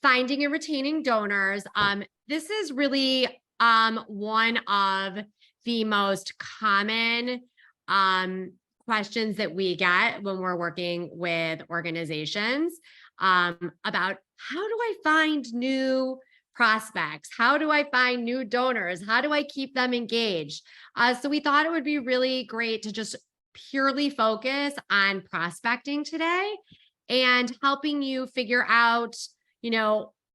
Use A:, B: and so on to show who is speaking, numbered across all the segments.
A: finding and retaining donors. This is really one of the most common questions that we get when we're working with organizations about how do I find new prospects? How do I find new donors? How do I keep them engaged? So we thought it would be really great to just purely focus on prospecting today and helping you figure out,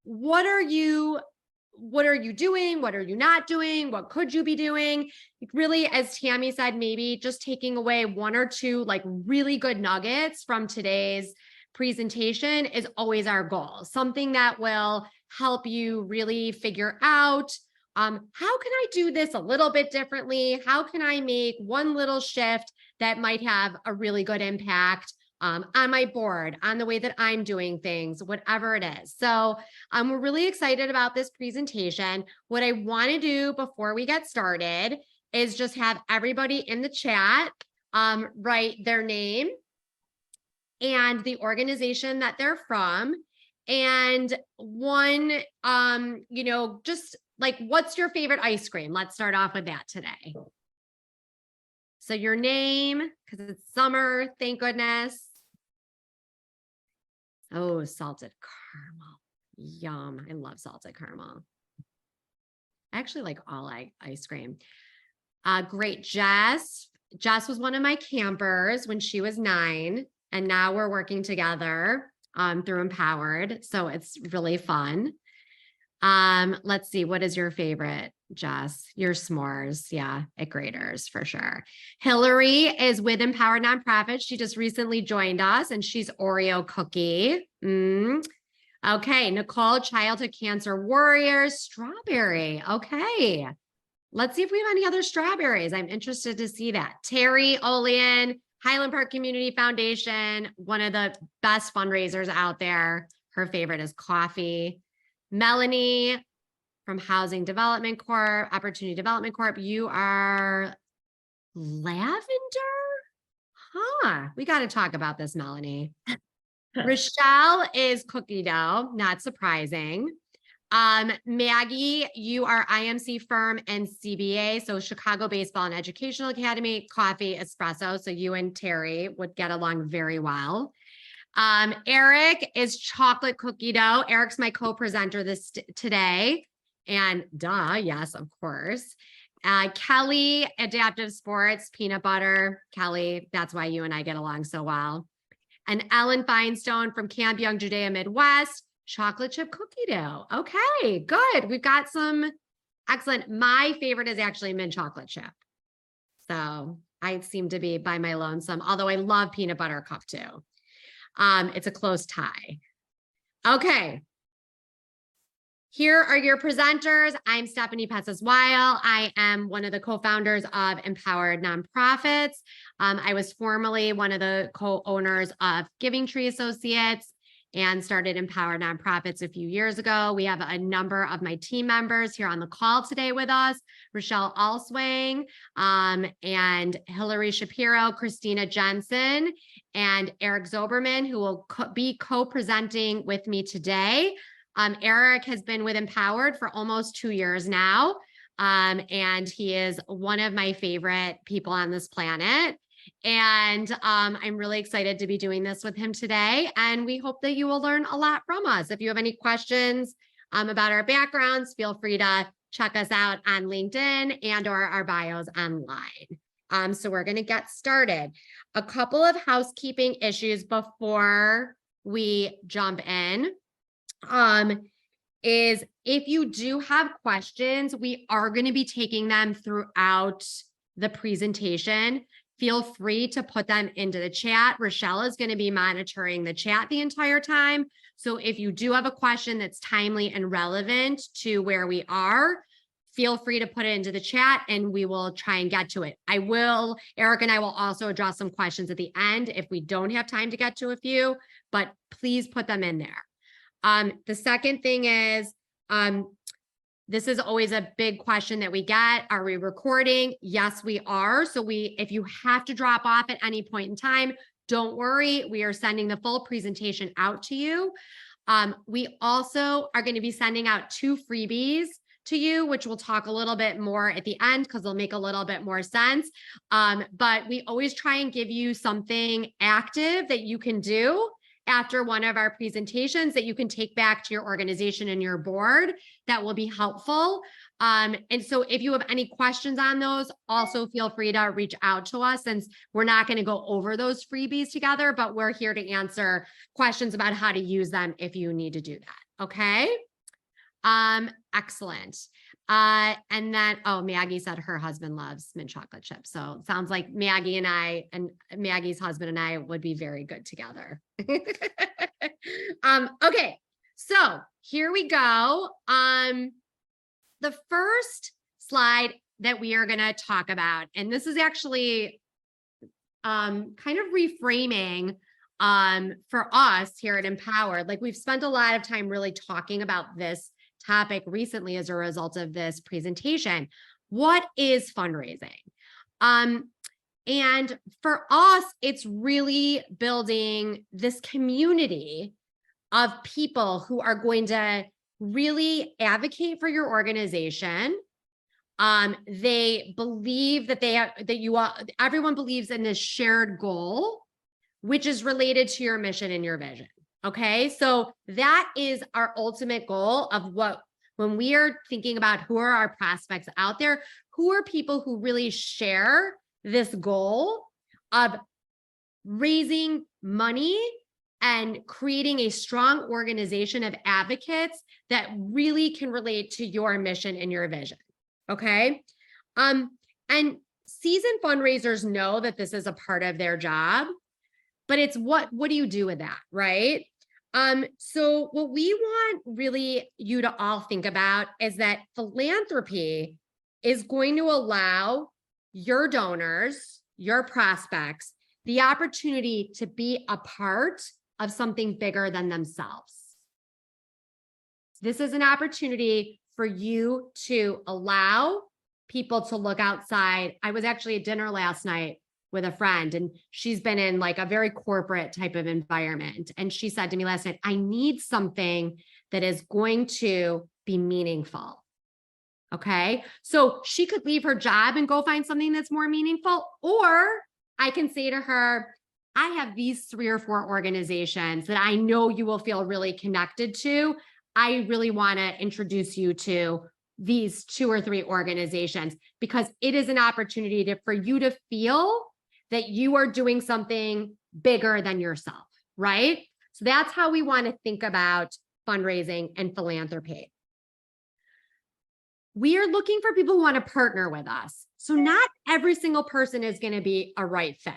A: what are you doing? What are you not doing? What could you be doing? Really, as Tammy said, maybe just taking away one or two like really good nuggets from today's presentation is always our goal. Something that will help you really figure out, how can I do this a little bit differently? How can I make one little shift that might have a really good impact on my board, on the way that I'm doing things, whatever it is. So we're really excited about this presentation. What I want to do before we get started is just have everybody in the chat write their name and the organization that they're from. And one, just like, what's your favorite ice cream? Let's start off with that today. So your name, because it's summer, thank goodness. Oh, salted caramel. Yum. I love salted caramel. I actually like all ice cream. Great. Jess. Jess was one of my campers when she was 9, and now we're working together through Empowered. So it's really fun. Let's see. What is your favorite, Jess? Your s'mores. Yeah, at Graders for sure. Hillary is with Empowered Nonprofit. She just recently joined us and she's Oreo cookie. Okay. Nicole, childhood cancer warriors, strawberry. Okay. Let's see if we have any other strawberries. I'm interested to see that. Terry Olean, Highland Park Community Foundation, one of the best fundraisers out there. Her favorite is coffee. Melanie from Housing Development Corp, Opportunity Development Corp. You are lavender? Huh. We got to talk about this, Melanie. Rochelle is cookie dough, not surprising. Maggie, you are IMC firm and CBA, so Chicago Baseball and Educational Academy, coffee, espresso. So you and Terry would get along very well. Eric is chocolate cookie dough. Eric's my co-presenter today. And yes, of course. Kelly, adaptive sports, peanut butter. Kelly, that's why you and I get along so well. And Ellen Feinstone from Camp Young Judea Midwest, chocolate chip cookie dough. Okay, good. We've got some excellent. My favorite is actually mint chocolate chip. So I seem to be by my lonesome, although I love peanut butter cup too. It's a close tie. Okay. Here are your presenters. I'm Stephanie Pesses-Weil. I am one of the co-founders of Empowered Nonprofits. I was formerly one of the co-owners of Giving Tree Associates and started Empowered Nonprofits a few years ago. We have a number of my team members here on the call today with us, Rochelle Alswang, and Hillary Shapiro, Christina Jensen, and Eric Zoberman, who will be co-presenting with me today. Eric has been with Empowered for almost 2 years now, and he is one of my favorite people on this planet. And I'm really excited to be doing this with him today. And we hope that you will learn a lot from us. If you have any questions about our backgrounds, feel free to check us out on LinkedIn and or our bios online. So we're going to get started. A couple of housekeeping issues before we jump in is if you do have questions, we are going to be taking them throughout the presentation. Feel free to put them into the chat. Rochelle is going to be monitoring the chat the entire time. So if you do have a question that's timely and relevant to where we are, feel free to put it into the chat and we will try and get to it. Eric and I will also address some questions at the end if we don't have time to get to a few, but please put them in there. The second thing is, this is always a big question that we get. Are we recording? Yes, we are. So if you have to drop off at any point in time, don't worry. We are sending the full presentation out to you. We also are going to be sending out 2 freebies to you, which we'll talk a little bit more at the end because they'll make a little bit more sense. But we always try and give you something active that you can do after one of our presentations that you can take back to your organization and your board that will be helpful. And so if you have any questions on those, also feel free to reach out to us, since we're not going to go over those freebies together, but we're here to answer questions about how to use them if you need to do that. Okay. Excellent. And then, oh, Maggie said her husband loves mint chocolate chips. So it sounds like Maggie and I, and Maggie's husband and I would be very good together. Okay. So here we go. The first slide that we are going to talk about, and this is actually, kind of reframing, for us here at Empowered. Like, we've spent a lot of time really talking about this topic recently as a result of this presentation. What is fundraising? And for us, it's really building this community of people who are going to really advocate for your organization. They believe that everyone believes in this shared goal, which is related to your mission and your vision. Okay, so that is our ultimate goal of when we are thinking about who are our prospects out there, who are people who really share this goal of raising money and creating a strong organization of advocates that really can relate to your mission and your vision. Okay, and seasoned fundraisers know that this is a part of their job, but it's what do you do with that, right? So what we want really you to all think about is that philanthropy is going to allow your donors, your prospects, the opportunity to be a part of something bigger than themselves. This is an opportunity for you to allow people to look outside. I was actually at dinner last night with a friend, and she's been in like a very corporate type of environment. And she said to me last night, I need something that is going to be meaningful. Okay. So she could leave her job and go find something that's more meaningful, or I can say to her, I have these 3 or 4 organizations that I know you will feel really connected to. I really want to introduce you to these 2 or 3 organizations, because it is an opportunity for you to feel that you are doing something bigger than yourself, right? So that's how we want to think about fundraising and philanthropy. We are looking for people who want to partner with us. So not every single person is going to be a right fit.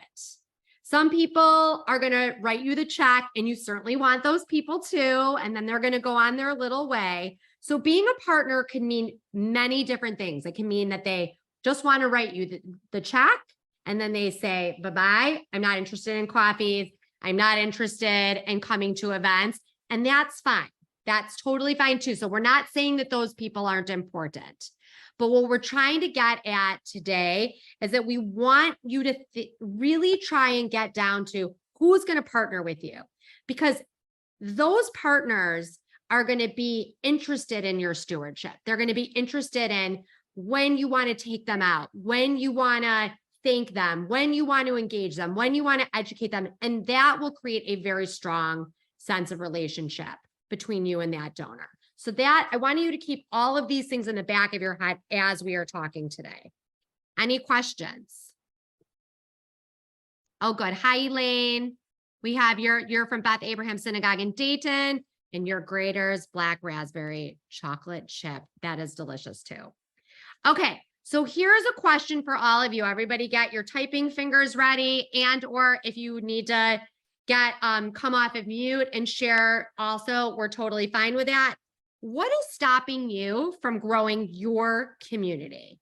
A: Some people are going to write you the check, and you certainly want those people too, and then they're going to go on their little way. So being a partner can mean many different things. It can mean that they just want to write you the check, and then they say, bye-bye, I'm not interested in coffees. I'm not interested in coming to events. And that's fine. That's totally fine too. So we're not saying that those people aren't important. But what we're trying to get at today is that we want you to really try and get down to who's going to partner with you, because those partners are going to be interested in your stewardship. They're going to be interested in when you want to take them out, when you want to thank them, when you want to engage them, when you want to educate them. And that will create a very strong sense of relationship between you and that donor. So that I want you to keep all of these things in the back of your head as we are talking today. Any questions? Oh, good. Hi, Elaine. We have you're from Beth Abraham Synagogue in Dayton, and your Grater's black raspberry chocolate chip. That is delicious too. Okay. So here's a question for all of you. Everybody get your typing fingers ready, and or if you need to come off of mute and share also, we're totally fine with that. What is stopping you from growing your community?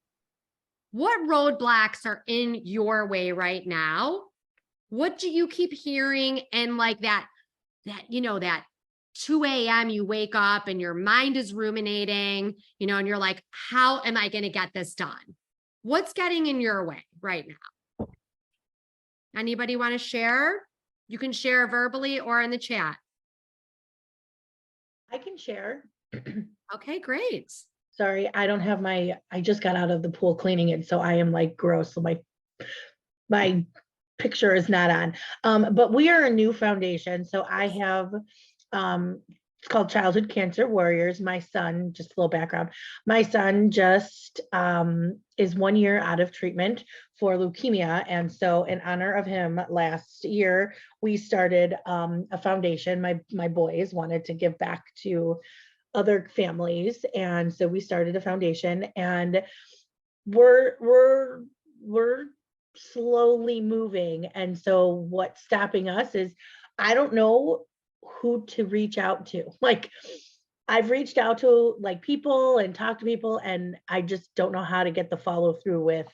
A: What roadblocks are in your way right now? What do you keep hearing? And like that 2 a.m. you wake up and your mind is ruminating, and you're like, how am I going to get this done? What's getting in your way right now? Anybody want to share? You can share verbally or in the chat.
B: I can share.
A: Okay, great.
B: Sorry, I don't have I just got out of the pool cleaning it, so I am like gross. So my picture is not on. But we are a new foundation. So I have, it's called Childhood Cancer Warriors. My son, just a little background, my son just is 1 year out of treatment for leukemia. And so in honor of him, last year, we started a foundation. My boys wanted to give back to other families. And so we started a foundation, and we're slowly moving. And so what's stopping us is I don't know who to reach out to. Like, I've reached out to like people and talked to people, and I just don't know how to get the follow through with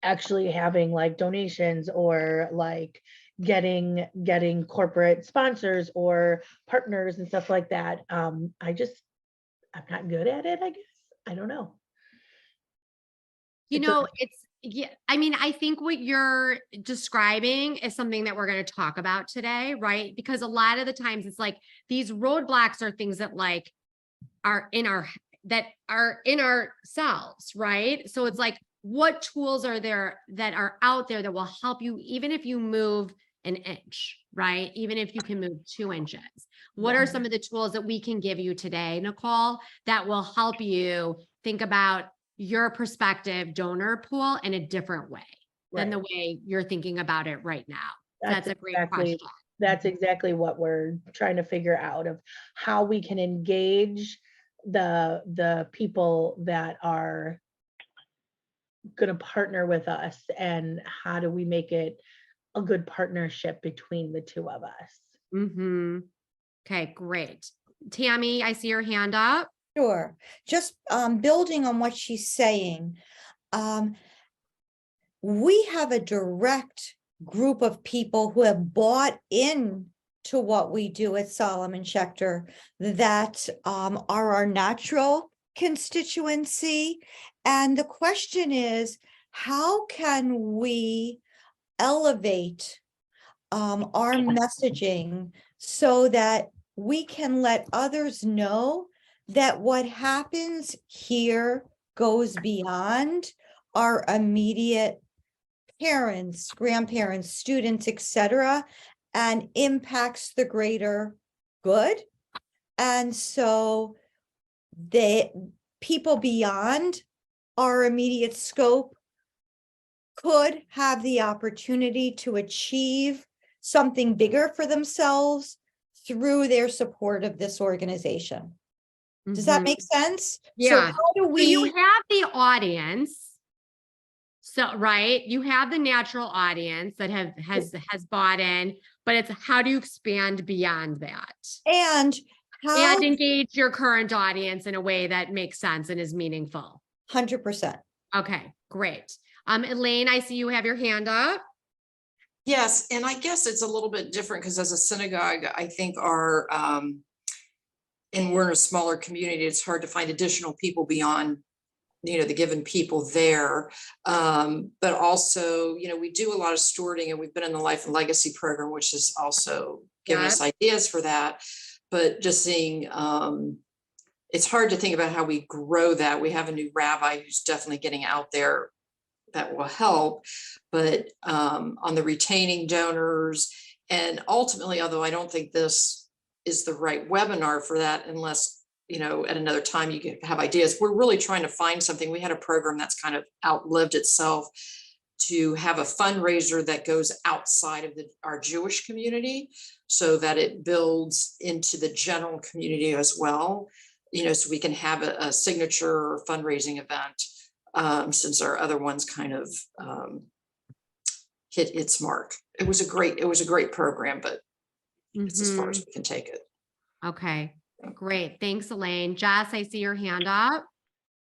B: actually having like donations, or like getting corporate sponsors or partners and stuff like that. I'm not good at it, I guess. I don't know.
A: You know, yeah, I mean, I think what you're describing is something that we're going to talk about today, right? Because a lot of the times it's like these roadblocks are things that like are in ourselves, right? So it's like, what tools are there that are out there that will help you, even if you move an inch, right? Even if you can move 2 inches. What are some of the tools that we can give you today, Nicole, that will help you think about your prospective donor pool in a different way than the way you're thinking about it right now? That's a great question.
B: That's exactly what we're trying to figure out, of how we can engage the people that are going to partner with us, and how do we make it a good partnership between the two of us.
A: Mm-hmm. Okay, great. Tammy, I see your hand up.
C: Sure. Just building on what she's saying, we have a direct group of people who have bought in to what we do at Solomon Schechter that are our natural constituency. And the question is, how can we elevate our messaging so that we can let others know that what happens here goes beyond our immediate parents, grandparents, students, etc., and impacts the greater good. And so the people beyond our immediate scope could have the opportunity to achieve something bigger for themselves through their support of this organization. Does that make sense?
A: Yeah.
C: So how do we?
A: So you have the audience. So, right, you have the natural audience that has bought in, but it's how do you expand beyond that?
C: And how?
A: And engage your current audience in a way that makes sense and is meaningful.
C: 100%.
A: Okay, great. Elaine, I see you have your hand up.
D: Yes, and I guess it's a little bit different because as a synagogue, I think and we're in a smaller community, it's hard to find additional people beyond, the given people there. But also, we do a lot of stewarding, and we've been in the Life and Legacy program, which has also given us ideas for that. But just seeing, it's hard to think about how we grow that. We have a new rabbi who's definitely getting out there that will help, but on the retaining donors, and ultimately, although I don't think this is the right webinar for that, unless, at another time you can have ideas, we're really trying to find something. We had a program that's kind of outlived itself, to have a fundraiser that goes outside of our Jewish community, so that it builds into the general community as well, so we can have a signature or fundraising event. Since our other ones kind of hit its mark. It was a great program, but it's as far as we can take it.
A: Okay, great. Thanks, Elaine. Jess, I see your hand up.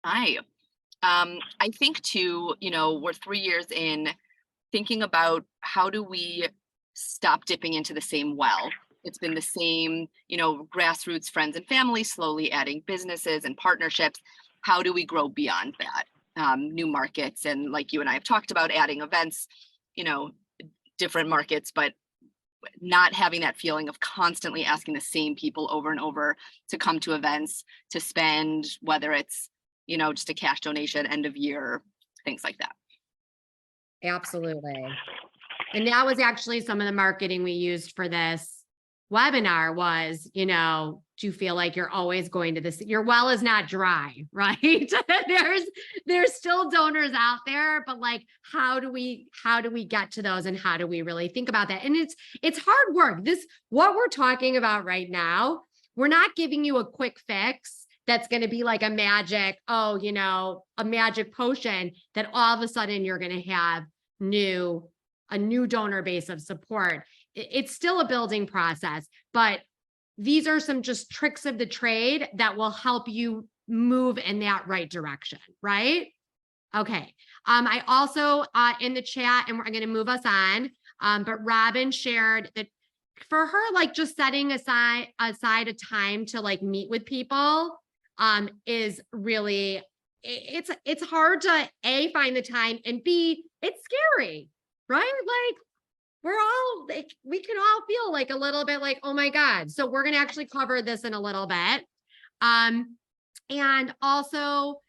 E: Hi. I think too, we're 3 years in, thinking about how do we stop dipping into the same well. It's been the same, grassroots friends and family, slowly adding businesses and partnerships. How do we grow beyond that? New markets, and like you and I have talked about, adding events, different markets, but not having that feeling of constantly asking the same people over and over to come to events, to spend, whether it's, just a cash donation, end of year, things like that.
A: Absolutely. And that was actually some of the marketing we used for this webinar was, do you feel like you're always going to this? Your well is not dry, right? there's still donors out there, but like, how do we get to those, and how do we really think about that? And it's hard work. What we're talking about right now, we're not giving you a quick fix that's going to be like a magic, a magic potion that all of a sudden you're going to have a new donor base of support. It's still a building process, but these are some just tricks of the trade that will help you move in that right direction, right? Okay. I also in the chat, and we're going to move us on, but Robin shared that for her, like just setting aside a time to like meet with people is really, it's hard to A, find the time, and B, it's scary, right? Like, we can all feel like a little bit like, oh my God. So we're going to actually cover this in a little bit. And also,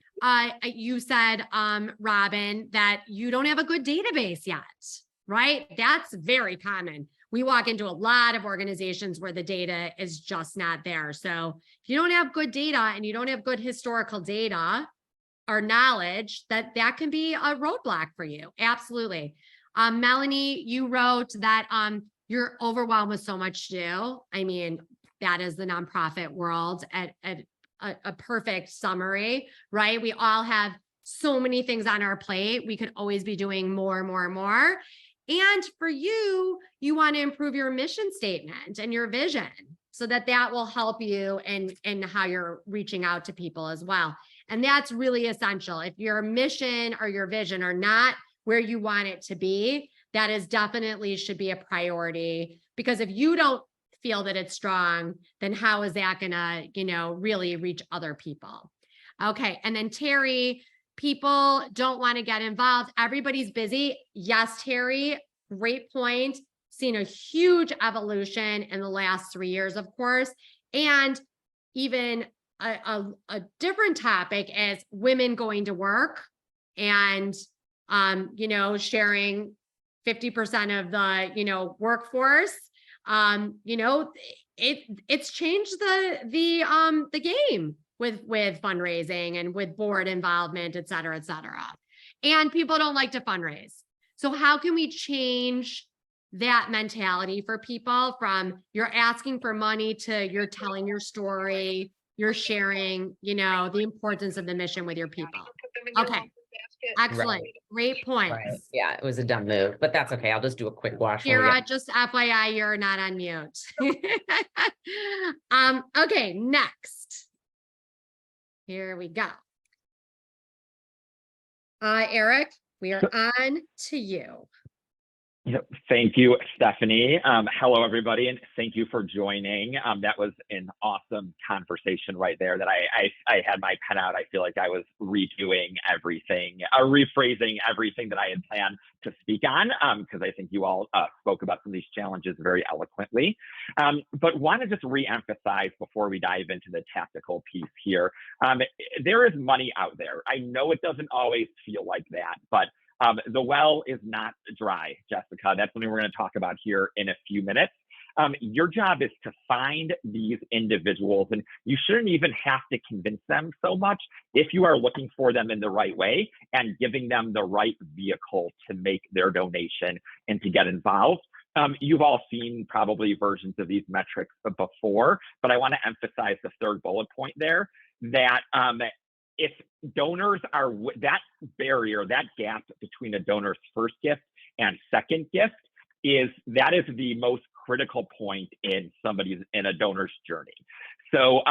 A: you said, Robin, that you don't have a good database yet, right? That's very common. We walk into a lot of organizations where the data is just not there. So if you don't have good data and you don't have good historical data or knowledge, that can be a roadblock for you. Absolutely. Melanie, you wrote that you're overwhelmed with so much to do. I mean, that is the nonprofit world at a perfect summary, right? We all have so many things on our plate. We could always be doing more. And for you want to improve your mission statement and your vision so that will help you in how you're reaching out to people as well. And that's really essential. If your mission or your vision are not where you want it to be, that is definitely should be a priority, because if you don't feel that it's strong, then how is that gonna, really reach other people? Okay. And then Terry, people don't want to get involved. Everybody's busy. Yes, Terry, great point. Seen a huge evolution in the last 3 years, of course. And even a different topic is women going to work and sharing 50% of the, workforce. It's changed the game with fundraising and with board involvement, et cetera, et cetera. And people don't like to fundraise. So how can we change that mentality for people from you're asking for money to you're telling your story, you're sharing, the importance of the mission with your people? Okay. Excellent.
F: Right.
A: Great points.
F: Right. Yeah, it was a dumb move, but that's okay. I'll just do a quick wash. when we
A: Kira,
F: get-
A: just FYI, you're not on mute. Okay, next. Here we go. Eric, we are on to you.
G: Yep. Thank you, Stephanie. Hello, everybody, and thank you for joining. That was an awesome conversation right there that I had my pen out. I feel like I was redoing everything, rephrasing everything that I had planned to speak on, because I think you all spoke about some of these challenges very eloquently. But want to just reemphasize before we dive into the tactical piece here. There is money out there. I know it doesn't always feel like that, but the well is not dry, Jessica. That's something we're going to talk about here in a few minutes. Your job is to find these individuals, and you shouldn't even have to convince them so much if you are looking for them in the right way and giving them the right vehicle to make their donation and to get involved. You've all seen probably versions of these metrics before, but I want to emphasize the third bullet point there, that if donors are, that barrier, that gap between a donor's first gift and second gift is the most critical point in a donor's journey. So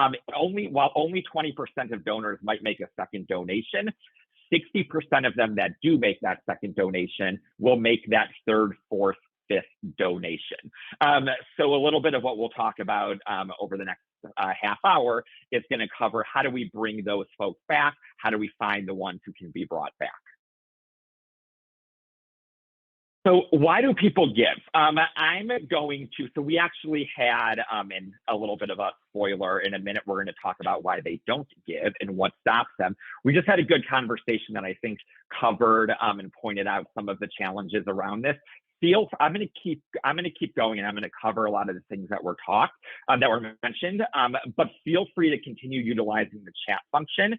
G: while only 20% of donors might make a second donation, 60% of them that do make that second donation will make that third, fourth, fifth donation. So a little bit of what we'll talk about over the next half hour is going to cover how do we bring those folks back? How do we find the ones who can be brought back? So why do people give? I'm going to, so we actually had, and a little bit of a spoiler, in a minute, we're going to talk about why they don't give and what stops them. We just had a good conversation that I think covered and pointed out some of the challenges around this. I'm going to keep going, and I'm going to cover a lot of the things that were that were mentioned, but feel free to continue utilizing the chat function.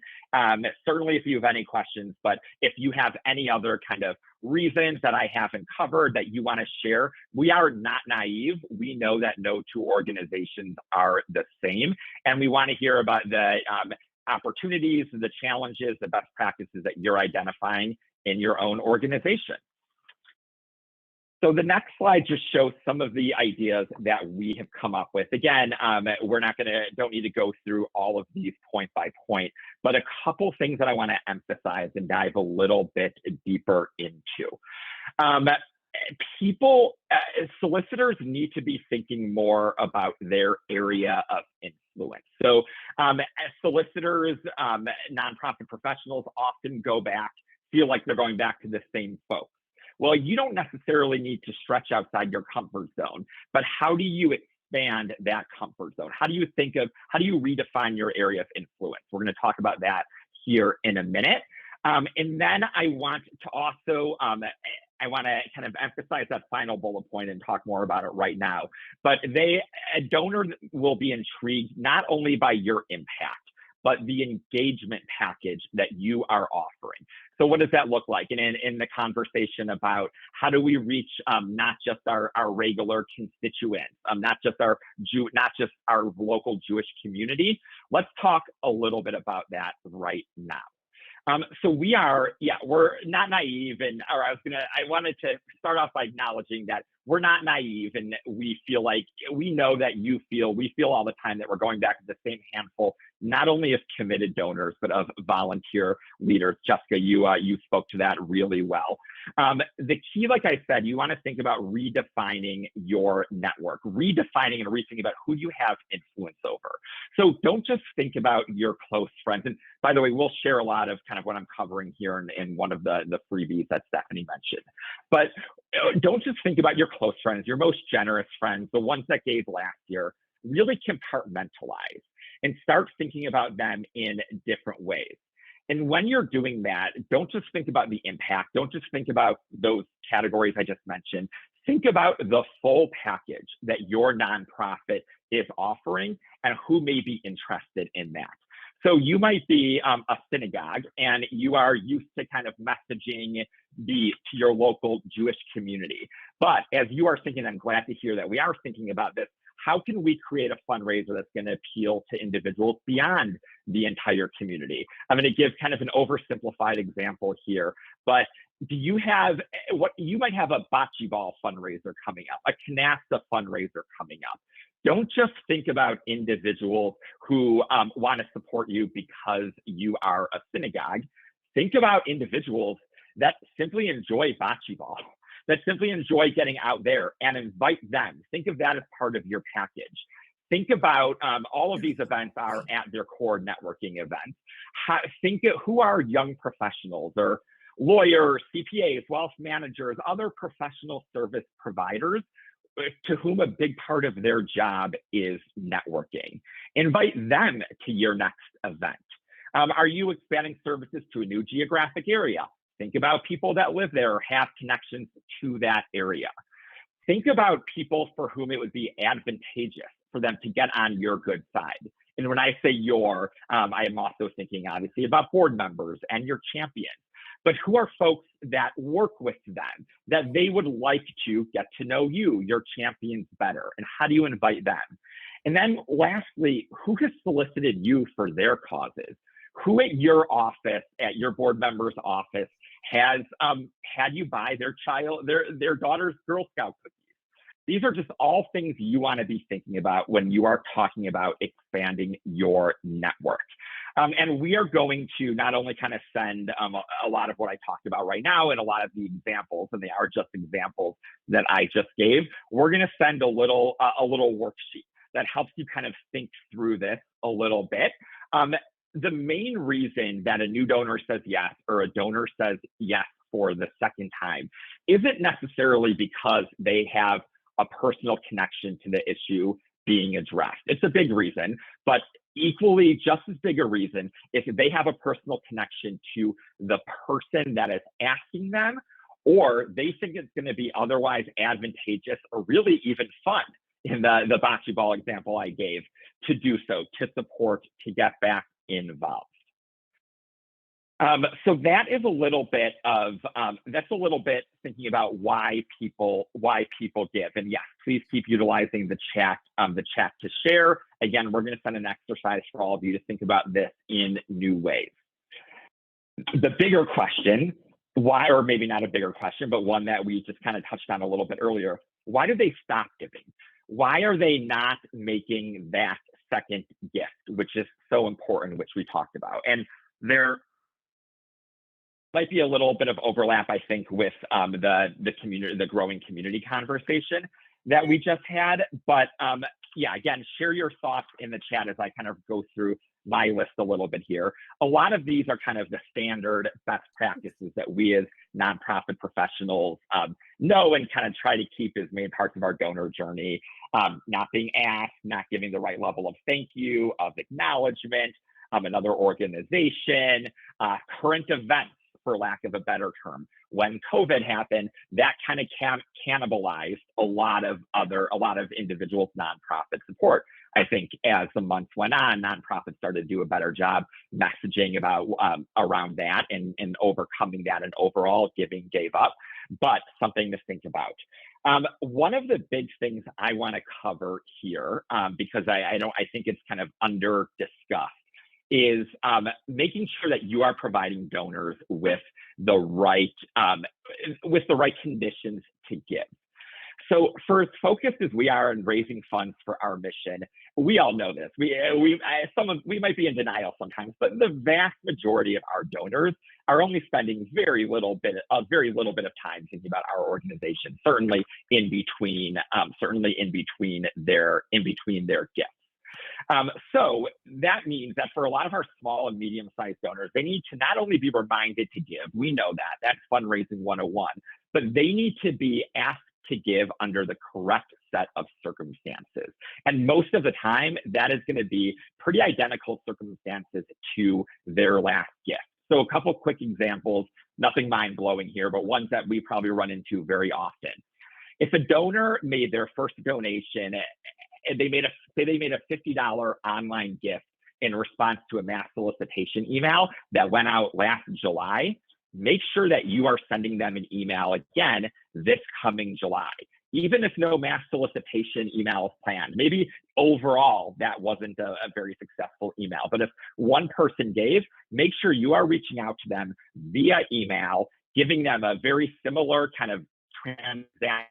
G: Certainly if you have any questions, but if you have any other kind of reasons that I haven't covered that you want to share, we are not naive. We know that no two organizations are the same, and we want to hear about the opportunities, the challenges, the best practices that you're identifying in your own organization. So the next slide just shows some of the ideas that we have come up with. Again, don't need to go through all of these point by point, but a couple things that I want to emphasize and dive a little bit deeper into. Solicitors need to be thinking more about their area of influence. So as solicitors, nonprofit professionals often feel like they're going back to the same folks. Well, you don't necessarily need to stretch outside your comfort zone, but how do you expand that comfort zone? How do you redefine your area of influence? We're going to talk about that here in a minute. And then I want to also, I want to kind of emphasize that final bullet point and talk more about it right now. But a donor will be intrigued not only by your impact, but the engagement package that you are offering. So what does that look like? And in the conversation about how do we reach not just our regular constituents, not just our local Jewish community, let's talk a little bit about that right now. So we're not naive, I wanted to start off by acknowledging that we're not naive, and we know that we feel all the time that we're going back to the same handful, not only of committed donors, but of volunteer leaders. Jessica, you spoke to that really well. The key, like I said, you want to think about redefining your network, redefining and rethinking about who you have influence over. So don't just think about your close friends. And by the way, we'll share a lot of kind of what I'm covering here in one of the freebies that Stephanie mentioned. But don't just think about your close friends, your most generous friends, the ones that gave last year. Really compartmentalize and start thinking about them in different ways. And when you're doing that, don't just think about the impact. Don't just think about those categories I just mentioned. Think about the full package that your nonprofit is offering and who may be interested in that. So you might be a synagogue, and you are used to kind of messaging to your local Jewish community. But as you are thinking, I'm glad to hear that we are thinking about this. How can we create a fundraiser that's going to appeal to individuals beyond the entire community? I'm going to give kind of an oversimplified example here, but you might have a bocce ball fundraiser coming up, a canasta fundraiser coming up. Don't just think about individuals who want to support you because you are a synagogue. Think about individuals that simply enjoy bocce ball, that simply enjoy getting out there, and invite them. Think of that as part of your package. Think about all of these events are at their core networking events. Think of who are young professionals or lawyers, CPAs, wealth managers, other professional service providers to whom a big part of their job is networking. Invite them to your next event. Are you expanding services to a new geographic area? Think about people that live there or have connections to that area. Think about people for whom it would be advantageous for them to get on your good side. And when I say your, I am also thinking obviously about board members and your champions. But who are folks that work with them, that they would like to get to know you, your champions, better? And how do you invite them? And then lastly, who has solicited you for their causes? Who at your office, at your board member's office, has had you buy their daughter's Girl Scout cookies? These are just all things you want to be thinking about when you are talking about expanding your network. And we are going to not only kind of send a lot of what I talked about right now and a lot of the examples, and they are just examples that I just gave, we're going to send a little worksheet that helps you kind of think through this a little bit. The main reason that a new donor says yes or a donor says yes for the second time isn't necessarily because they have a personal connection to the issue being addressed. It's a big reason, but equally just as big a reason if they have a personal connection to the person that is asking them, or they think it's going to be otherwise advantageous or really even fun, in the bocce ball example I gave, to do so, to support, to get back involved. So that is a little bit of, that's a little bit thinking about why people give. And yes, please keep utilizing the chat to share. Again, we're going to send an exercise for all of you to think about this in new ways. The bigger question, why, or maybe not a bigger question, but one that we just kind of touched on a little bit earlier, why do they stop giving? Why are they not making that second gift, which is so important, which we talked about? And there might be a little bit of overlap, I think, with the community, the growing community conversation that we just had. But yeah, again, share your thoughts in the chat as I kind of go through my list a little bit here. A lot of these are kind of the standard best practices that we as nonprofit professionals know and kind of try to keep as main parts of our donor journey. Not being asked, not giving the right level of thank you, of acknowledgement, another organization, current events, for lack of a better term. When COVID happened, that kind of cannibalized a lot of individuals' nonprofit support. I think as the months went on, nonprofits started to do a better job messaging about around that and overcoming that, and overall giving gave up, but something to think about. One of the big things I want to cover here, because I think it's kind of under discussed, is making sure that you are providing donors with the right conditions to give. So for as focused as we are in raising funds for our mission, we all know this. We might be in denial sometimes, but the vast majority of our donors are only spending very little bit of time thinking about our organization. Certainly in between their gifts. So that means that for a lot of our small and medium-sized donors, they need to not only be reminded to give, we know that's fundraising 101, but they need to be asked to give under the correct set of circumstances. And most of the time, that is going to be pretty identical circumstances to their last gift. So a couple quick examples, nothing mind-blowing here, but ones that we probably run into very often. If a donor made their first donation, and they made a $50 online gift in response to a mass solicitation email that went out last July, make sure that you are sending them an email again this coming July. Even if no mass solicitation email is planned, maybe overall that wasn't a very successful email, but if one person gave, make sure you are reaching out to them via email, giving them a very similar kind of transaction.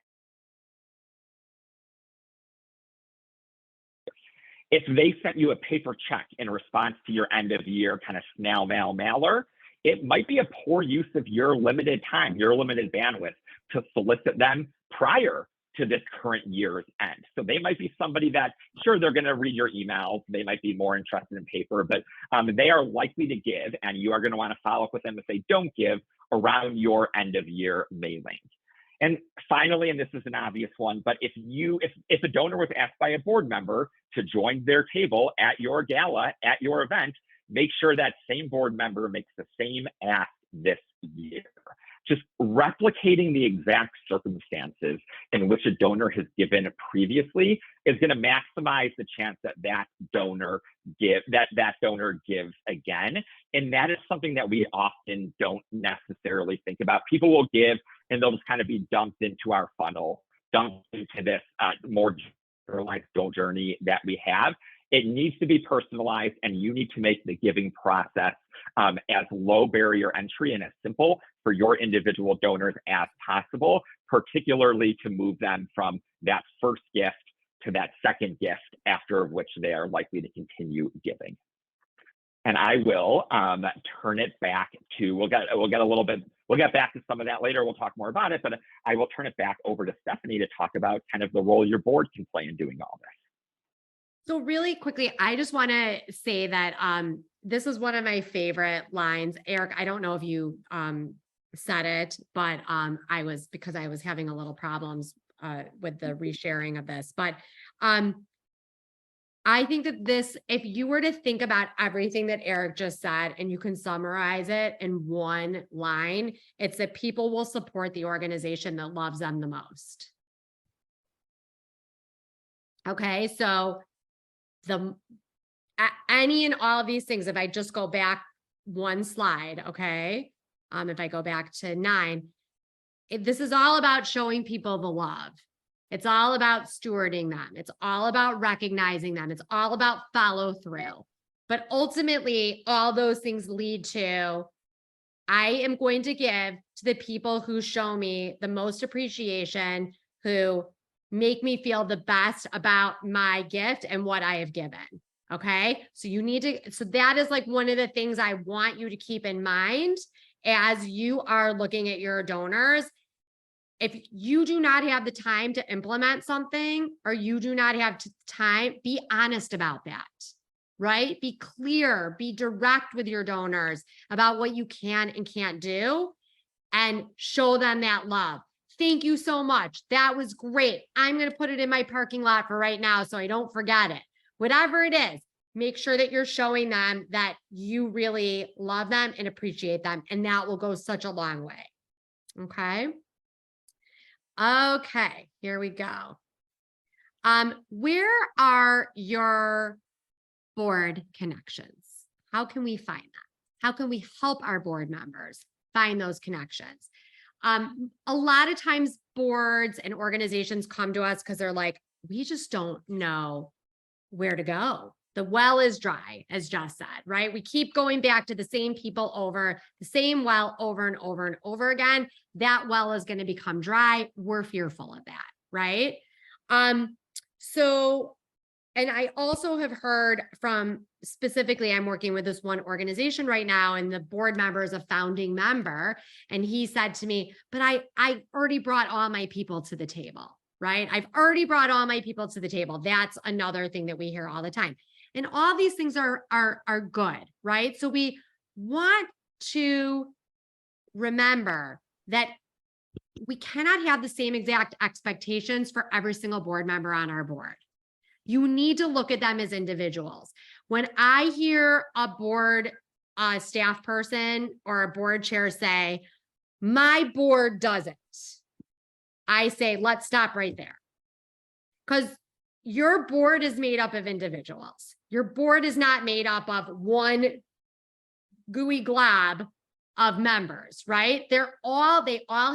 G: If they sent you a paper check in response to your end of year kind of snail mail mailer, it might be a poor use of your limited time, your limited bandwidth to solicit them prior to this current year's end. So they might be somebody that, sure, they're going to read your emails. They might be more interested in paper, but they are likely to give, and you are going to want to follow up with them if they don't give around your end of year mailing. And finally, and this is an obvious one, but if a donor was asked by a board member to join their table at your gala, at your event, make sure that same board member makes the same ask this year. Just replicating the exact circumstances in which a donor has given previously is going to maximize the chance that that donor gives again. And that is something that we often don't necessarily think about. People will give and they'll just kind of be dumped into our funnel, dumped into this more generalized goal journey that we have. It needs to be personalized, and you need to make the giving process as low barrier entry and as simple for your individual donors as possible, particularly to move them from that first gift to that second gift, after which they are likely to continue giving. And I will turn it back to, we'll get back to some of that later. We'll talk more about it, but I will turn it back over to Stephanie to talk about kind of the role your board can play in doing all this.
A: So really quickly, I just want to say that this is one of my favorite lines. Eric, I don't know if you said it, but because I was having a little problems with the resharing of this. But I think that this, if you were to think about everything that Eric just said, and you can summarize it in one line, it's that people will support the organization that loves them the most. Okay, so any and all of these things, if I just go back one slide, okay, if I go back to 9, this is all about showing people the love. It's all about stewarding them. It's all about recognizing them. It's all about follow through. But ultimately, all those things lead to, I am going to give to the people who show me the most appreciation, who make me feel the best about my gift and what I have given. Okay. So you need to, so that is like one of the things I want you to keep in mind as you are looking at your donors. If you do not have the time to implement something, or you do not have time, be honest about that, right? Be clear, be direct with your donors about what you can and can't do, and show them that love. Thank you so much. That was great. I'm going to put it in my parking lot for right now so I don't forget it. Whatever it is, make sure that you're showing them that you really love them and appreciate them. And that will go such a long way. Okay. Okay, here we go. Where are your board connections? How can we find them? How can we help our board members find those connections? A lot of times boards and organizations come to us because they're like, we just don't know where to go. The well is dry, as Jess said, right? We keep going back to the same people over the same well over and over and over again. That well is going to become dry. We're fearful of that, right? So, and I also have heard from, specifically, I'm working with this one organization right now, and the board member is a founding member. And he said to me, but I already brought all my people to the table, right? I've already brought all my people to the table. That's another thing that we hear all the time. And all these things are good, right? So we want to remember that we cannot have the same exact expectations for every single board member on our board. You need to look at them as individuals. When I hear a board staff person or a board chair say, my board doesn't, I say, let's stop right there. Because your board is made up of individuals. Your board is not made up of one gooey glob of members, right? They all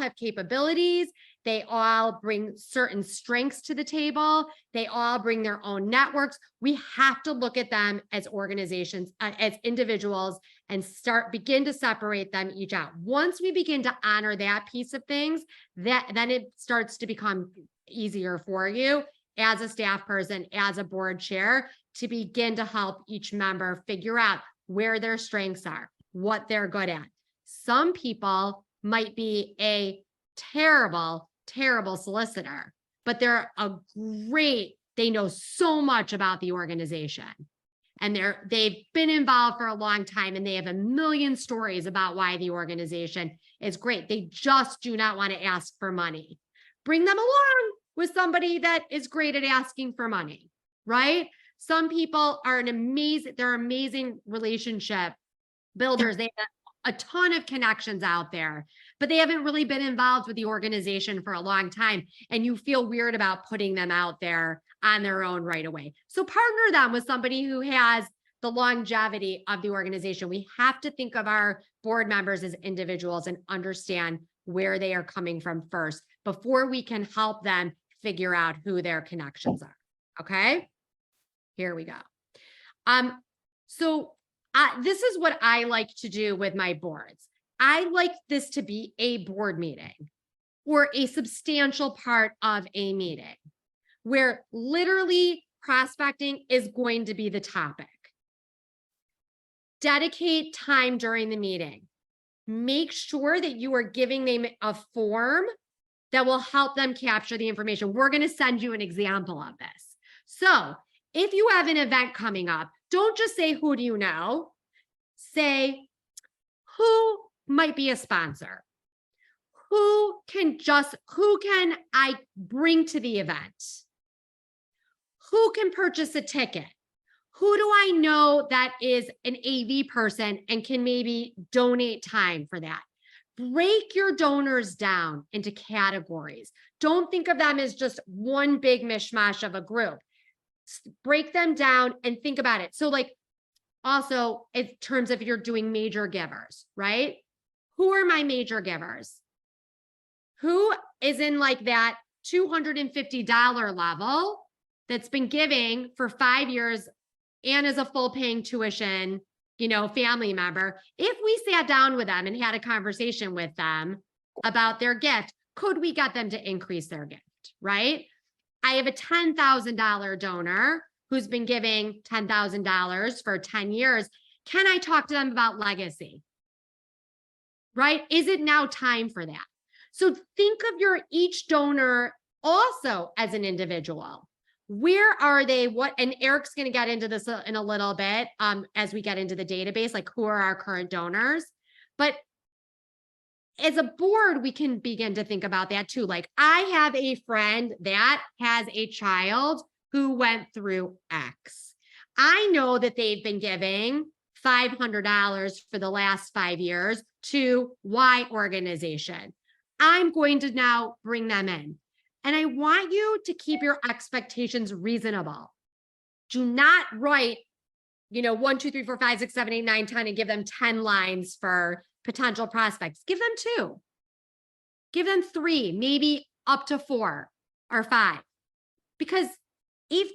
A: have capabilities. They all bring certain strengths to the table. They all bring their own networks. We have to look at them as organizations, as individuals, and begin to separate them each out. Once we begin to honor that piece of things, then it starts to become easier for you as a staff person, as a board chair, to begin to help each member figure out where their strengths are, what they're good at. Some people might be a terrible solicitor, but they're they know so much about the organization, and they've been involved for a long time, and they have a million stories about why the organization is great. They just do not want to ask for money. Bring them along with somebody that is great at asking for money, right? Some people are they're amazing relationship builders. They have a ton of connections out there, but they haven't really been involved with the organization for a long time. And you feel weird about putting them out there on their own right away. So partner them with somebody who has the longevity of the organization. We have to think of our board members as individuals and understand where they are coming from first before we can help them figure out who their connections are. Okay, here we go. This is what I like to do with my boards. I like this to be a board meeting or a substantial part of a meeting where literally prospecting is going to be the topic. Dedicate time during the meeting. Make sure that you are giving them a form that will help them capture the information. We're going to send you an example of this. So if you have an event coming up, don't just say, who do you know? Say, who might be a sponsor? who can I bring to the event? Who can purchase a ticket? Who do I know that is an AV person and can maybe donate time for that? Break your donors down into categories. Don't think of them as just one big mishmash of a group. Break them down and think about it. So like also in terms of you're doing major givers, right? Who are my major givers? Who is in like that $250 level that's been giving for 5 years and is a full paying tuition, family member? If we sat down with them and had a conversation with them about their gift, could we get them to increase their gift, right? I have a $10,000 donor who's been giving $10,000 for 10 years. Can I talk to them about legacy? Right? Is it now time for that? So think of each donor also as an individual. Where are they? And Eric's going to get into this in a little bit as we get into the database, like who are our current donors. But as a board, we can begin to think about that too. Like I have a friend that has a child who went through X. I know that they've been giving $500 for the last 5 years to Y organization. I'm going to now bring them in. And I want you to keep your expectations reasonable. Do not write, 1, 2, 3, 4, 5, 6, 7, 8, 9, 10, and give them 10 lines for potential prospects. Give them 2. Give them 3, maybe up to 4 or 5. Because if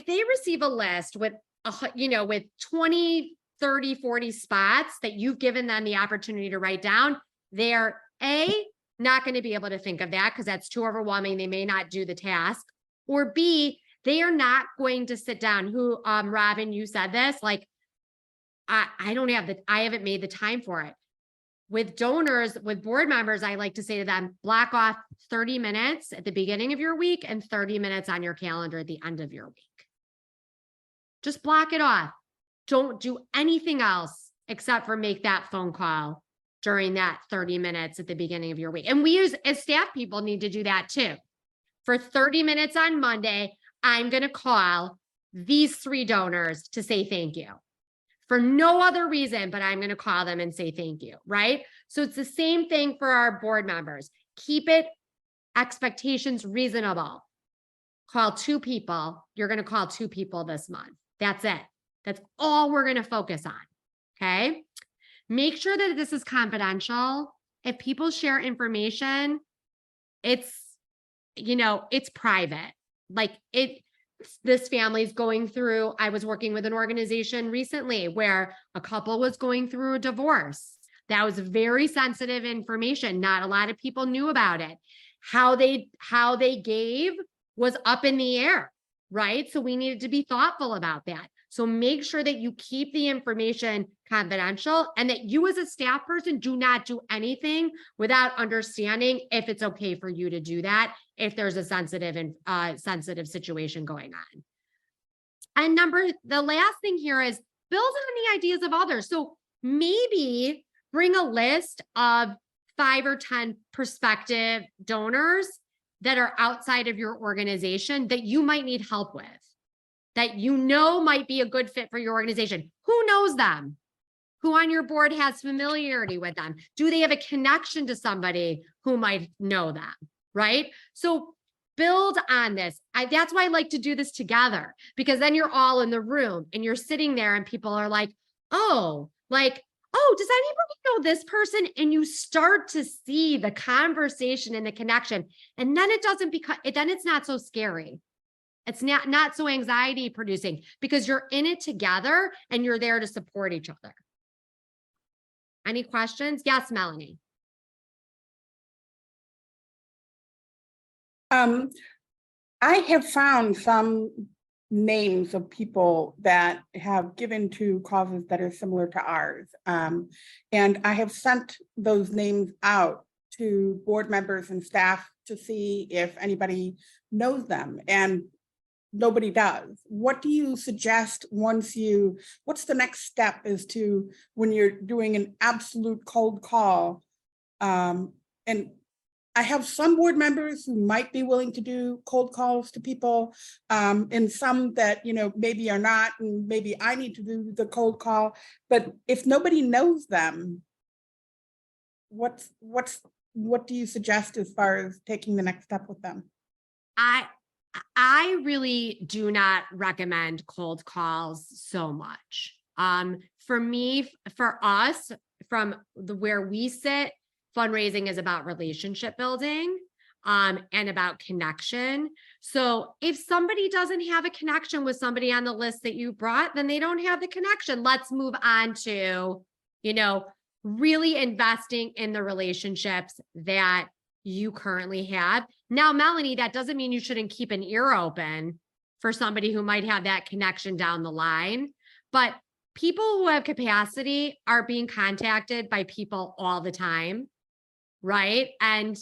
A: they receive a list with with 20, 30, 40 spots that you've given them the opportunity to write down, they're not going to be able to think of that because that's too overwhelming. They may not do the task. Or B, they are not going to sit down. Robin, you said this, like, I haven't made the time for it. With donors, with board members, I like to say to them, block off 30 minutes at the beginning of your week and 30 minutes on your calendar at the end of your week. Just block it off. Don't do anything else except for make that phone call during that 30 minutes at the beginning of your week. And we as staff people need to do that too. For 30 minutes on Monday, I'm going to call these 3 donors to say thank you. For no other reason, but I'm going to call them and say thank you, right? So it's the same thing for our board members. Keep it expectations reasonable. Call 2 people. You're going to call 2 people this month. That's it. That's all we're going to focus on, okay? Make sure that this is confidential. If people share information, it's private. Like this family's going through, I was working with an organization recently where a couple was going through a divorce. That was very sensitive information. Not a lot of people knew about it. How they gave was up in the air, right? So we needed to be thoughtful about that. So make sure that you keep the information confidential and that you as a staff person do not do anything without understanding if it's okay for you to do that, if there's a sensitive situation going on. And the last thing here is build on the ideas of others. So maybe bring a list of 5 or 10 prospective donors that are outside of your organization that you might need help with, that might be a good fit for your organization. Who knows them? Who on your board has familiarity with them? Do they have a connection to somebody who might know them, right? So build on this. That's why I like to do this together, because then you're all in the room and you're sitting there and people are like, oh, does anybody know this person? And you start to see the conversation and the connection. And then it's not so scary. It's not so anxiety producing because you're in it together and you're there to support each other. Any questions? Yes, Melanie.
H: I have found some names of people that have given to causes that are similar to ours. And I have sent those names out to board members and staff to see if anybody knows them, and nobody does. What do you suggest what's the next step as to when you're doing an absolute cold call? And and I have some board members who might be willing to do cold calls to people, and some that, you know, maybe are not, and maybe I need to do the cold call. But if nobody knows them, what do you suggest as far as taking the next step with them?
A: I really do not recommend cold calls so much. For me, for us, from where we sit, fundraising is about relationship building, and about connection. So if somebody doesn't have a connection with somebody on the list that you brought, then they don't have the connection. Let's move on to, you know, really investing in the relationships that you currently have. Now, Melanie, that doesn't mean you shouldn't keep an ear open for somebody who might have that connection down the line, but people who have capacity are being contacted by people all the time, right? And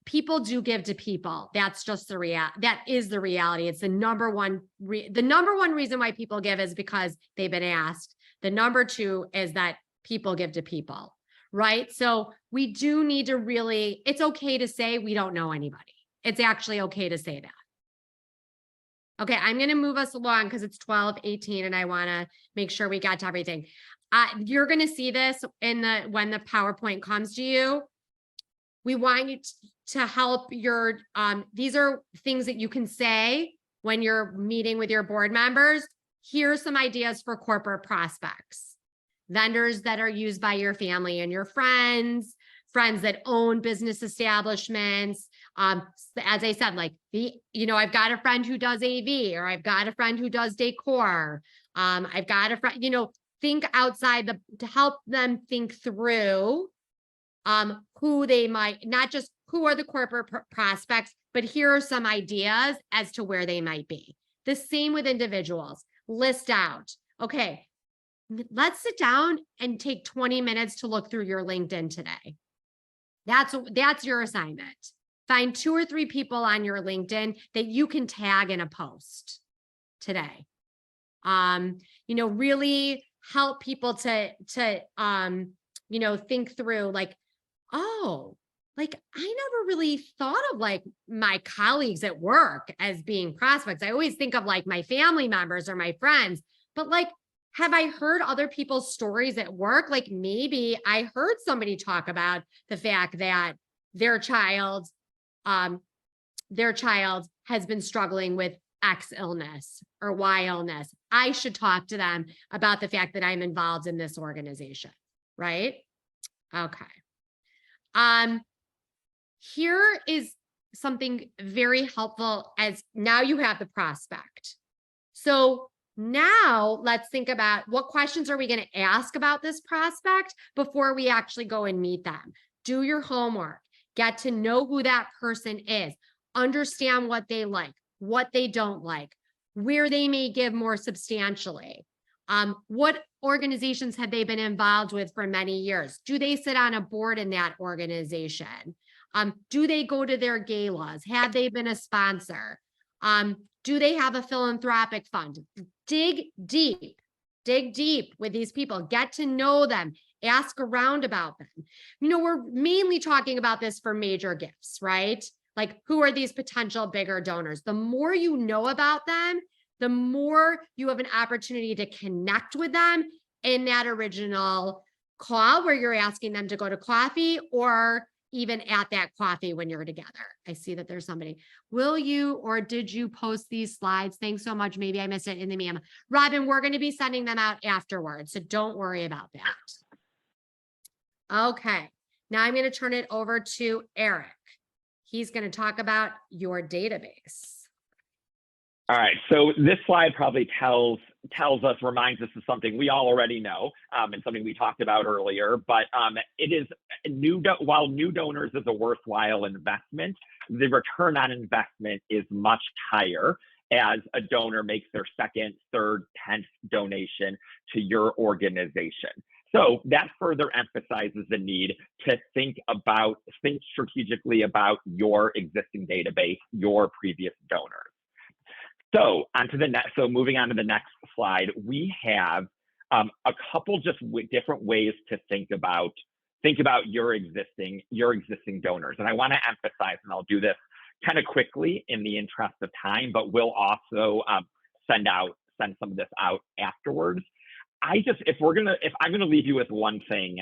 A: people do give to people. That's just that is the reality. It's the number one reason why people give is because they've been asked. The number two is that people give to people, right? So we do need to really, it's okay to say we don't know anybody. It's actually okay to say that. Okay, I'm going to move us along because it's 12:18 and I want to make sure we got to everything. You're going to see this when the PowerPoint comes to you. We want you to help your, these are things that you can say when you're meeting with your board members. Here's some ideas for corporate prospects. Vendors that are used by your family and your friends that own business establishments. As I said, like I've got a friend who does AV, or I've got a friend who does decor. I've got a friend, think outside to help them think through who they might, not just who are the corporate prospects, but here are some ideas as to where they might be. The same with individuals. List out, okay, let's sit down and take 20 minutes to look through your LinkedIn today. That's your assignment. Find 2 or 3 people on your LinkedIn that you can tag in a post today. Really help people to think through like, oh, like I never really thought of like my colleagues at work as being prospects. I always think of like my family members or my friends, but like, have I heard other people's stories at work? Like maybe I heard somebody talk about the fact that their child has been struggling with X illness or Y illness. I should talk to them about the fact that I'm involved in this organization, right? Okay. Here is something very helpful as now you have the prospect. So now let's think about what questions are we going to ask about this prospect before we actually go and meet them. Do your homework, get to know who that person is, understand what they like, what they don't like, where they may give more substantially. What organizations have they been involved with for many years? Do they sit on a board in that organization? Do they go to their galas? Have they been a sponsor? Do they have a philanthropic fund? Dig deep with these people, get to know them, ask around about them. We're mainly talking about this for major gifts, right? Like who are these potential bigger donors? The more you know about them, the more you have an opportunity to connect with them in that original call where you're asking them to go to coffee or even at that coffee when you're together. I see that there's somebody. Will you or did you post these slides? Thanks so much. Maybe I missed it in the memo. Robin, we're going to be sending them out afterwards, so don't worry about that. Okay, now I'm going to turn it over to Eric. He's going to talk about your database.
G: All right, so this slide probably reminds us of something we all already know, and something we talked about earlier, but it is while new donors is a worthwhile investment, the return on investment is much higher as a donor makes their 2nd, 3rd, 10th donation to your organization. So that further emphasizes the need to think strategically about your existing database, your previous donors. So moving on to the next slide, we have a couple just different ways to think about think about your existing donors. And I want to emphasize, and I'll do this kind of quickly in the interest of time, but we'll also send some of this out afterwards. If I'm gonna leave you with one thing,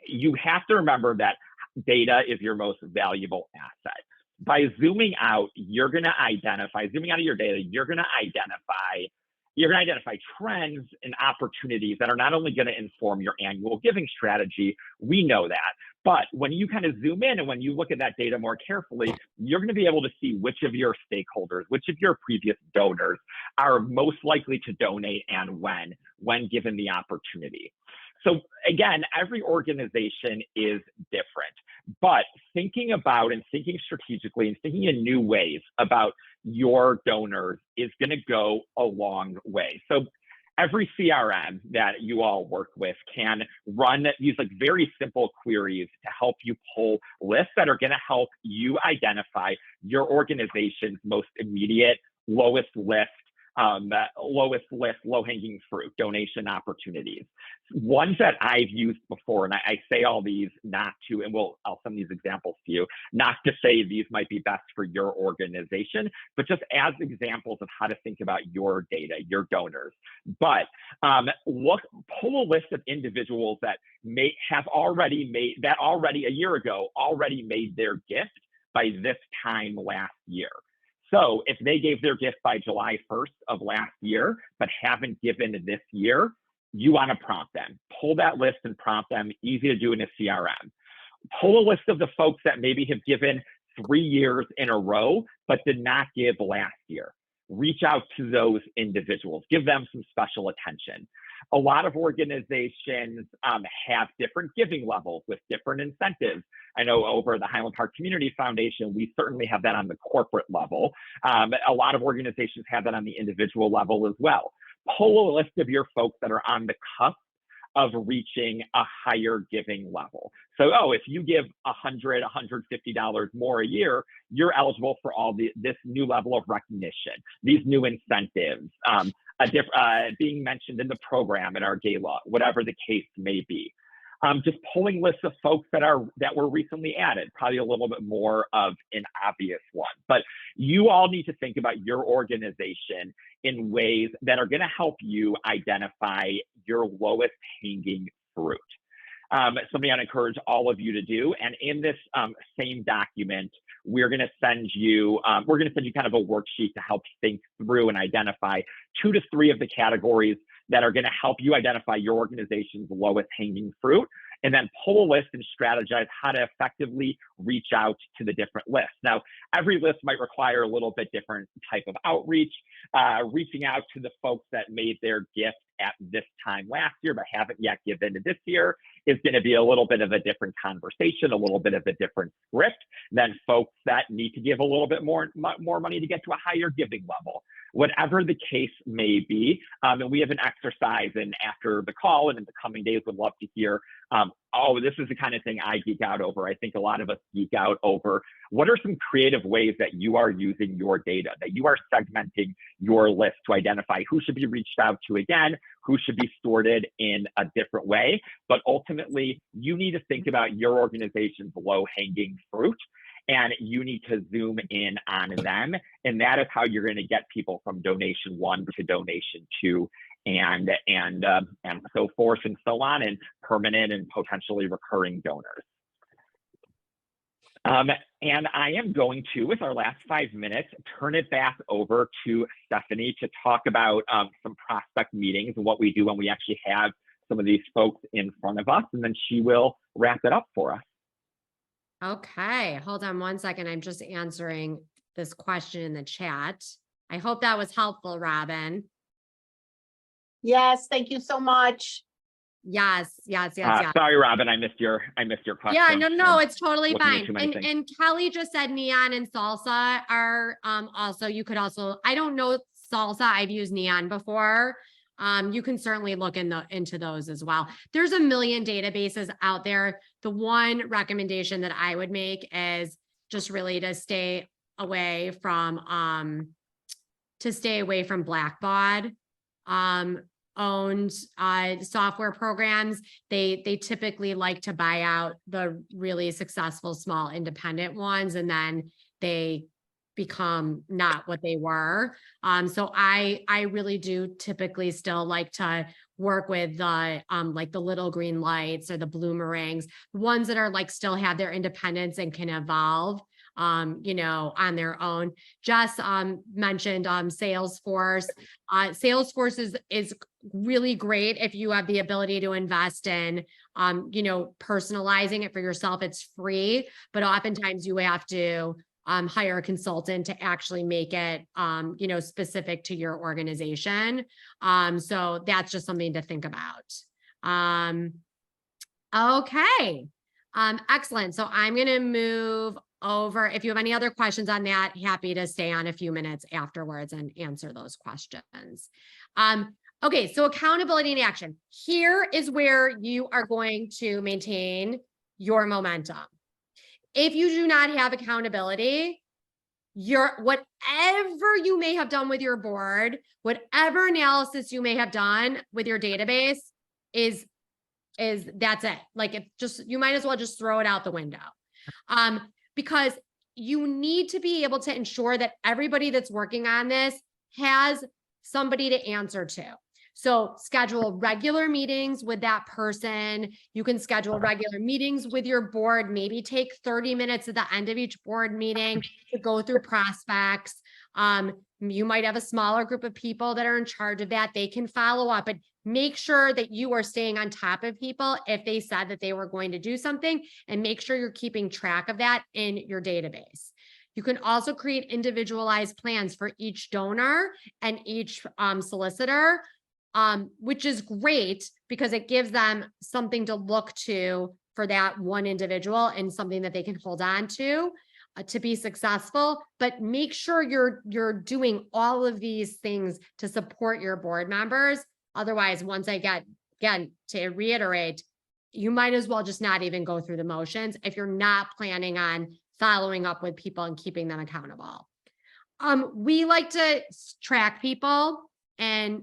G: you have to remember that data is your most valuable asset. By zooming out of your data, you're gonna identify trends and opportunities that are not only going to inform your annual giving strategy, we know that, but when you kind of zoom in and when you look at that data more carefully, you're going to be able to see which of your stakeholders, which of your previous donors are most likely to donate and when given the opportunity. So again, every organization is different, but thinking about and thinking strategically and thinking in new ways about your donors is going to go a long way. So every CRM that you all work with can run these like very simple queries to help you pull lists that are going to help you identify your organization's most immediate, lowest low-hanging fruit donation opportunities. Ones that I've used before, and I say all these not to, and I'll send these examples to you, not to say these might be best for your organization, but just as examples of how to think about your data, your donors. But pull a list of individuals that a year ago already made their gift by this time last year. So if they gave their gift by July 1st of last year, but haven't given this year, you want to prompt them. Pull that list and prompt them. Easy to do in a CRM. Pull a list of the folks that maybe have given 3 years in a row, but did not give last year. Reach out to those individuals. Give them some special attention. A lot of organizations have different giving levels with different incentives. I know over the Highland Park Community Foundation, we certainly have that on the corporate level. A lot of organizations have that on the individual level as well. Pull a list of your folks that are on the cusp of reaching a higher giving level. So, if you give $100, $150 more a year, you're eligible for all this new level of recognition, these new incentives, being mentioned in the program, in our gala, whatever the case may be. Just pulling lists of folks that were recently added, probably a little bit more of an obvious one. But you all need to think about your organization in ways that are going to help you identify your lowest hanging fruit. Something I'd encourage all of you to do. And in this same document, we're going to send you kind of a worksheet to help think through and identify 2 to 3 of the categories that are going to help you identify your organization's lowest hanging fruit, and then pull a list and strategize how to effectively reach out to the different lists. Now, every list might require a little bit different type of outreach. Reaching out to the folks that made their gift at this time last year but haven't yet given this year is going to be a little bit of a different conversation, a little bit of a different script than folks that need to give a little bit more money to get to a higher giving level. Whatever the case may be, and we have an exercise, and after the call and in the coming days, would love to hear, this is the kind of thing I geek out over. I think a lot of us geek out over what are some creative ways that you are using your data, that you are segmenting your list to identify who should be reached out to again, who should be sorted in a different way. But ultimately, you need to think about your organization's low-hanging fruit, and you need to zoom in on them. And that is how you're going to get people from donation 1 to donation 2 and so forth and so on, and permanent and potentially recurring donors. And I am going to, with our last 5 minutes, turn it back over to Stephanie to talk about some prospect meetings and what we do when we actually have some of these folks in front of us, and then she will wrap it up for us.
A: Okay, hold on one second. I'm just answering this question in the chat. I hope that was helpful, Robin.
I: Yes, thank you so much.
A: Yes.
G: Sorry, Robin, I missed your question.
A: Yeah, no, it's totally fine.
G: Things.
A: And Kelly just said neon and salsa are also, you could also, I don't know salsa, I've used neon before. You can certainly look into those as well. There's a million databases out there. The one recommendation that I would make is just really to stay away from Blackbaud. owned software programs, they typically like to buy out the really successful small independent ones, and then they become not what they were. So I really do typically still like to work with the like the little green lights or the bloomerangs, ones that are like still have their independence and can evolve you know, on their own. Jess mentioned Salesforce. Salesforce is really great if you have the ability to invest in you know, personalizing it for yourself. It's free, but oftentimes you have to hire a consultant to actually make it, you know, specific to your organization. So that's just something to think about. Okay. Excellent. So I'm going to move over. If you have any other questions on that, happy to stay on a few minutes afterwards and answer those questions. Okay. So accountability and action. Here is where you are going to maintain your momentum. If you do not have accountability, whatever you may have done with your board, whatever analysis you may have done with your database is that's it. Like, it just, you might as well just throw it out the window. Because you need to be able to ensure that everybody that's working on this has somebody to answer to. So schedule regular meetings with that person. You can schedule regular meetings with your board, maybe take 30 minutes at the end of each board meeting to go through prospects. You might have a smaller group of people that are in charge of that. They can follow up, but make sure that you are staying on top of people if they said that they were going to do something, and make sure you're keeping track of that in your database. You can also create individualized plans for each donor and each solicitor, which is great because it gives them something to look to for that one individual and something that they can hold on to be successful. But make sure you're doing all of these things to support your board members. Otherwise, once I get, again, to reiterate, you might as well just not even go through the motions if you're not planning on following up with people and keeping them accountable. We like to track people and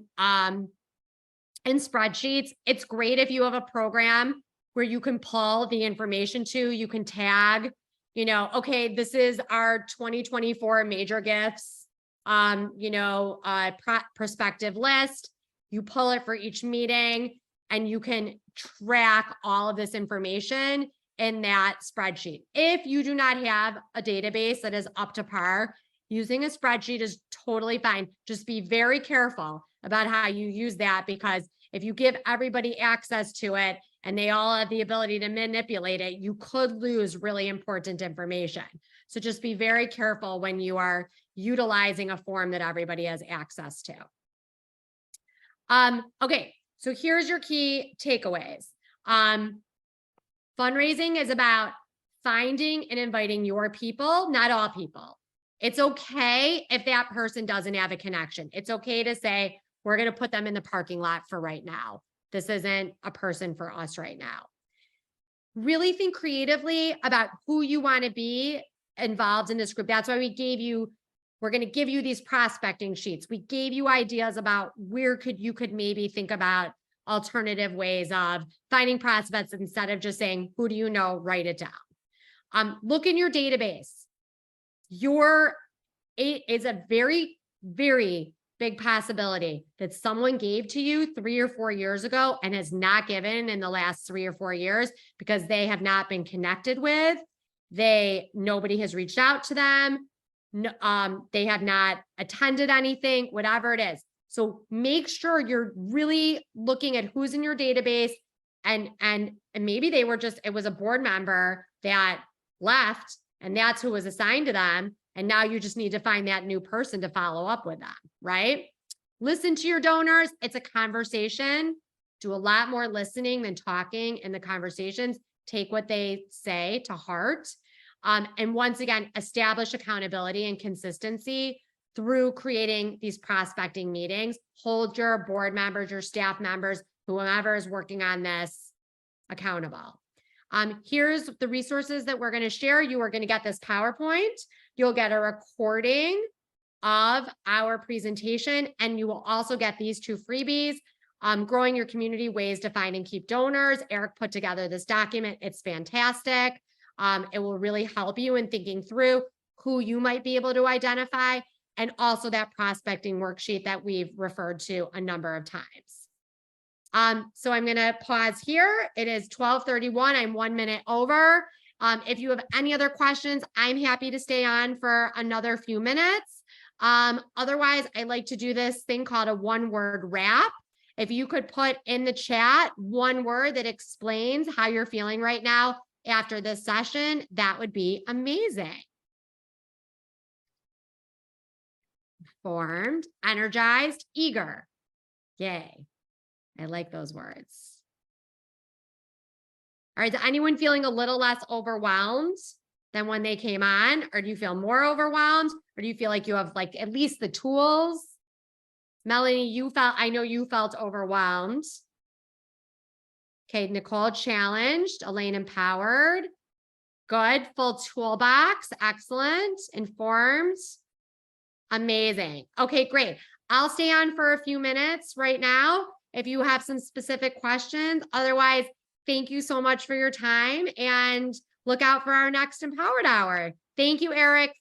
A: in spreadsheets. It's great if you have a program where you can pull the information to, you can tag, you know, okay, this is our 2024 major gifts, you know, prospective list. You pull it for each meeting and you can track all of this information in that spreadsheet. If you do not have a database that is up to par, using a spreadsheet is totally fine. Just be very careful about how you use that, because if you give everybody access to it and they all have the ability to manipulate it, you could lose really important information. So just be very careful when you are utilizing a form that everybody has access to. Okay, so here's your key takeaways. Fundraising is about finding and inviting your people, not all people. It's okay if that person doesn't have a connection. It's okay to say, we're going to put them in the parking lot for right now. This isn't a person for us right now. Really think creatively about who you want to be involved in this group. That's why we're going to give you these prospecting sheets. We gave you ideas about where you could maybe think about alternative ways of finding prospects instead of just saying, who do you know, write it down. Look in your database. It is a very, very big possibility that someone gave to you 3 or 4 years ago and has not given in the last 3 or 4 years because they have not been connected with. Nobody has reached out to them. They have not attended anything, whatever it is. So make sure you're really looking at who's in your database, and maybe it was a board member that left and that's who was assigned to them. And now you just need to find that new person to follow up with them, right? Listen to your donors. It's a conversation. Do a lot more listening than talking in the conversations. Take what they say to heart. And once again, establish accountability and consistency through creating these prospecting meetings. Hold your board members, your staff members, whoever is working on this accountable. Here's the resources that we're going to share. You are going to get this PowerPoint. You'll get a recording of our presentation, and you will also get these 2 freebies. Growing your community, ways to find and keep donors. Eric put together this document. It's fantastic. It will really help you in thinking through who you might be able to identify, and also that prospecting worksheet that we've referred to a number of times. So I'm going to pause here. It is 12:31. I'm 1 minute over. If you have any other questions, I'm happy to stay on for another few minutes. Otherwise, I like to do this thing called a one-word wrap. If you could put in the chat one word that explains how you're feeling right now after this session, that would be amazing. Informed, energized, eager. Yay. I like those words. All right, is anyone feeling a little less overwhelmed than when they came on? Or do you feel more overwhelmed? Or do you feel like you have like at least the tools? Melanie, I know you felt overwhelmed. Okay, Nicole challenged, Elaine empowered. Good, full toolbox, excellent, informed. Amazing. Okay, great. I'll stay on for a few minutes right now if you have some specific questions. Otherwise, thank you so much for your time and look out for our next Empowered Hour. Thank you, Eric.